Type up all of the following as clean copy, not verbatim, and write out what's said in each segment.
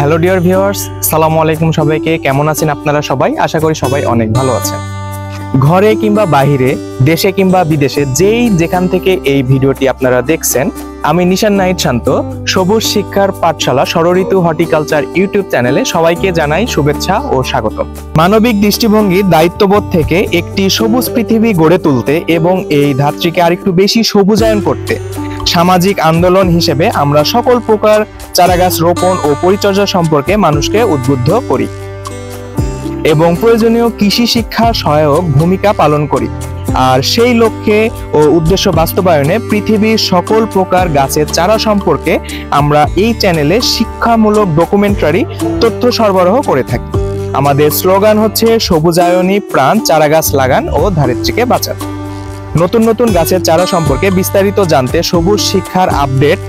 Hello dear viewers, আসসালামু আলাইকুম। সবাইকে কেমন আছেন আপনারা সবাই? আশা করি সবাই অনেক ভালো আছেন। ঘরে কিংবা বাহিরে, দেশে কিংবা বিদেশে, যেখান থেকে এই ভিডিওটি আপনারা দেখছেন, আমি নিশান নাহিদ শান্ত, সবুজ শিক্ষার পাঠশালা ষড়ঋতু হর্টিকালচার ইউটিউব চ্যানেলে সবাইকে জানাই শুভেচ্ছা ও স্বাগত। মানবিক দৃষ্টিভঙ্গির দায়িত্ববোধ থেকে একটি সবুজ পৃথিবী গড়ে তুলতে এবং এই ধাত্রীকে আরেকটু বেশি সবুজায়ন করতে সামাজিক আন্দোলন হিসেবে আমরা সকল প্রকার চারাগাছ রোপণ ও পরিচর্যা সম্পর্কে মানুষকে উদ্বুদ্ধ করি এবং প্রয়োজনীয় কৃষি শিক্ষা সহায়ক ভূমিকা পালন করি। আর সেই লক্ষ্যে ও উদ্দেশ্য বাস্তবায়নে পৃথিবীর সকল প্রকার গাছের চারা সম্পর্কে আমরা এই চ্যানেলে শিক্ষামূলক ডকুমেন্টারি তথ্য সরবরাহ করে থাকি। আমাদের স্লোগান হচ্ছে সবুজায়নী প্রাণ, চারাগাছ লাগান ও ধারিত্রীকে বাঁচান। নতুন নতুন গাছের চারা সম্পর্কে বিস্তারিত জানতে সবুজ শিক্ষার আপডেট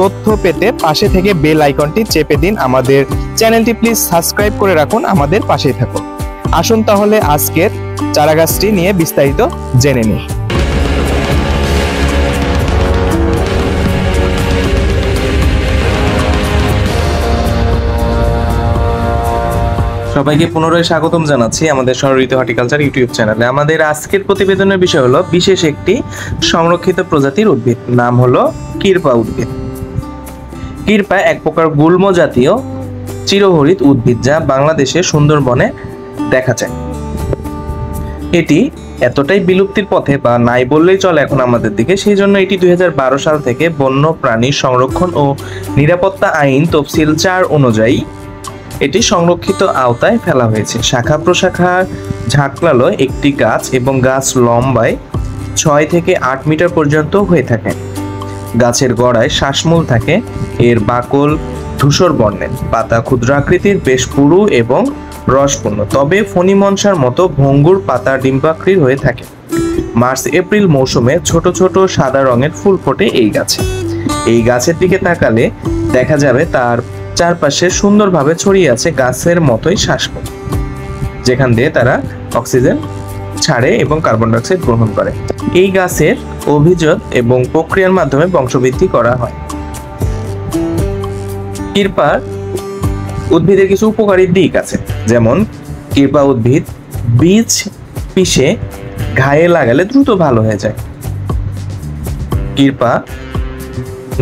তথ্য পেতে পাশে থেকে বেল আইকনটি চেপে দিন। আমাদের চ্যানেলটি প্লিজ সাবস্ক্রাইব করে রাখুন, আমাদের পাশেই থাকুন। আসুন তাহলে আজকের চারাগাছটি নিয়ে বিস্তারিত জেনে নিই। সবাইকে পুনরায় স্বাগতম জানাচ্ছি আমাদের ষড়ঋতু হর্টিকালচার ইউটিউব চ্যানেলে। আমাদের আজকের প্রতিবেদনের বিষয় হলো বিশেষ একটি সংরক্ষিত প্রজাতির উদ্ভিদ, নাম হলো কিরপা উদ্ভিদ। কিরপা এক প্রকার গুল্ম জাতীয় চিরহরিত উদ্ভিদ যা বাংলাদেশে সুন্দরবনে দেখা যায়। এটি এতটাই বিলুপ্তির পথে বা নাই বললেই চলে এখন আমাদের দিকে, সেই জন্য এটি 2012 সাল থেকে বন্য প্রাণী সংরক্ষণ ও নিরাপত্তা আইন তফসিল 4 অনুযায়ী এটি সংরক্ষিত আওতায় ফেলা হয়েছে। শাখা প্রশাখা ঝাঁকলালো একটি গাছ এবং গাছ লম্বায় 6 থেকে 8 মিটার পর্যন্ত হয়ে থাকে। গাছের গোড়ায় শ্বাসমূল থাকে। এর বাকল ধূসর বর্ণের, পাতা ক্ষুদ্রাকৃতির, বেশ পুরু এবং রসপূর্ণ, তবে ফণি মনসার মতো ভঙ্গুর পাতা ডিম্বাকৃতির হয়ে থাকে। মার্চ এপ্রিল মৌসুমে ছোট ছোট সাদা রঙের ফুল ফোটে এই গাছে। এই গাছের দিকে তাকালে দেখা যাবে তার চারপাশে সুন্দরভাবে ছড়িয়ে আছে গাছের মতোই শ্বাসমূল, যেখান দিয়ে তারা অক্সিজেন ছাড়ে এবং কার্বন ডাইঅক্সাইড গ্রহণ করে। এই গাছের অভিযোগ এবং প্রক্রিয়ার মাধ্যমে বংশবৃদ্ধি করা হয়। কিরপার উদ্ভিদের কিছু উপকারী দিক আছে, যেমন কিরপা উদ্ভিদ বীজ পিষে ঘায়ে লাগালে দ্রুত ভালো হয়ে যায়। কিরপা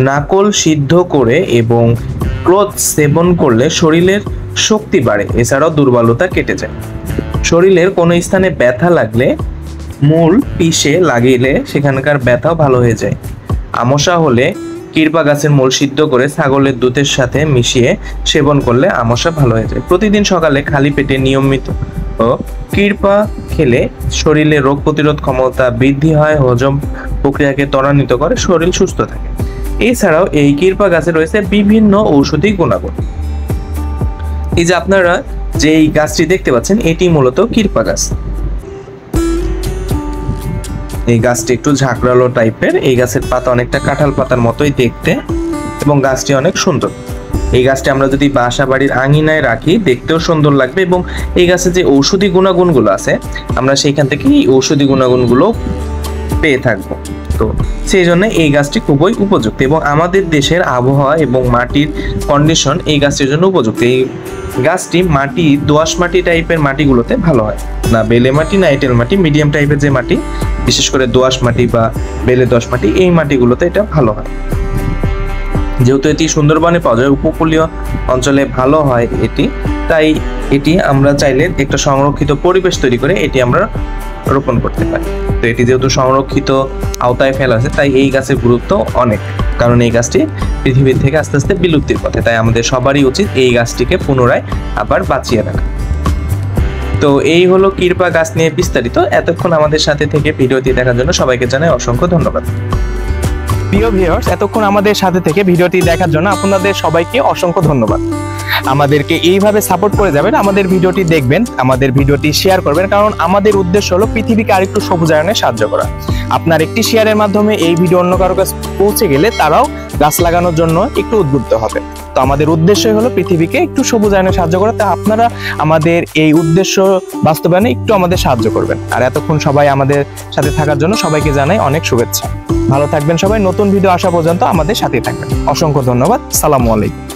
নাকল সিদ্ধ করে এবং ক্লোথ সেবন করলে শরীরের শক্তি বাড়ে, এছাড়াও দুর্বলতা কেটে যায়। শরীরের কোনো স্থানে ব্যথা লাগলে মূল পিষে লাগিয়ে সেখানকার ব্যথাও ভালো হয়ে যায়। আমশা হলে কিরপা গাছের মূল সিদ্ধ করে ছাগলের দুধের সাথে মিশিয়ে সেবন করলে আমশা ভালো হয়ে যায়। প্রতিদিন সকালে খালি পেটে নিয়মিত কিরপা খেলে শরীরে রোগ প্রতিরোধ ক্ষমতা বৃদ্ধি হয়, হজম প্রক্রিয়াকে ত্বরান্বিত করে, শরীর সুস্থ থাকে। এছাড়াও এই কিরপা গাছে রয়েছে বিভিন্ন ঔষধি গুণাগুণ। এই যে আপনারা যে এই গাছটি দেখতে পাচ্ছেন, এটি মূলত কিরপা গাছ। এই গাছটি একটু ঝাঁকড়ালো টাইপের। এই গাছের পাতা অনেকটা কাঁঠাল পাতার মতোই দেখতে এবং গাছটি অনেক সুন্দর। এই গাছটি আমরা যদি বাসা বাড়ির আঙিনায় রাখি দেখতেও সুন্দর লাগবে এবং এই গাছের যে ঔষধি গুণাগুণগুলো আছে আমরা সেইখান থেকে এই ঔষধি গুণাগুণগুলো পেয়ে থাকবো। তো সেই জন্য এই গাছটি খুবই উপযুক্ত এবং আমাদের দেশের আবহাওয়া এবং মাটির কন্ডিশন এই গাছটির জন্য উপযুক্ত। এই গাছটি মাটি দোআঁশ মাটি টাইপের মাটিগুলোতে ভালো হয়, না বেলে মাটি না এঁটেল মাটি, মিডিয়াম টাইপের যে মাটি, বিশেষ করে দোআঁশ মাটি বা বেলে দোআঁশ মাটি, এই মাটিগুলোতে এটা ভালো হয়। যেহেতু এটি সুন্দরবনে পাওয়া যায়, উপকূলীয় অঞ্চলে ভালো হয় এটি, তাই এটি আমরা চাইলে একটা সংরক্ষিত পরিবেশ তৈরি করে এটি আমরা রোপণ করতে পারি। তো এটি যেহেতু সংরক্ষিত আওতায় ফেলা আছে, তাই এই গাছের গুরুত্ব অনেক, কারণ এই গাছটি পৃথিবীর থেকে আস্তে আস্তে বিলুপ্তির পথে। তাই আমাদের সবারই উচিত এই গাছটিকে পুনরায় আবার বাঁচিয়ে রাখা। তো এই হলো কিরপা গাছ নিয়ে বিস্তারিত। এতক্ষণ আমাদের সাথে থেকে ভিডিওটি দেখার জন্য সবাইকে জানাই অসংখ্য ধন্যবাদ। প্রিয় ভিউয়ার্স, এতক্ষণ আমাদের সাথে থেকে ভিডিওটি দেখার জন্য আপনাদের সবাইকে অসংখ্য ধন্যবাদ। আমাদেরকে এইভাবে সাপোর্ট করে যাবেন, আমাদের ভিডিওটি দেখবেন, আমাদের ভিডিওটি শেয়ার করবেন, কারণ আমাদের উদ্দেশ্য হলো পৃথিবীকে আরেকটু সবুজায়নে সাহায্য করা। আপনার একটি শেয়ারের মাধ্যমে এই ভিডিও অন্য কারো কাছে পৌঁছে গেলে তারাও গাছ লাগানোর জন্য একটু উদ্বুদ্ধ হবে। তো আমাদের উদ্দেশ্যই হলো পৃথিবীকে একটু সবুজায়নে সাহায্য করা। তা আপনারা আমাদের এই উদ্দেশ্য বাস্তবায়নে একটু আমাদের সাহায্য করবেন। আর এতক্ষণ সবাই আমাদের সাথে থাকার জন্য সবাইকে জানাই অনেক শুভেচ্ছা। ভালো থাকবেন সবাই। নতুন ভিডিও আসা পর্যন্ত আমাদের সাথে থাকবেন। অসংখ্য ধন্যবাদ। সালামু আলাইকুম।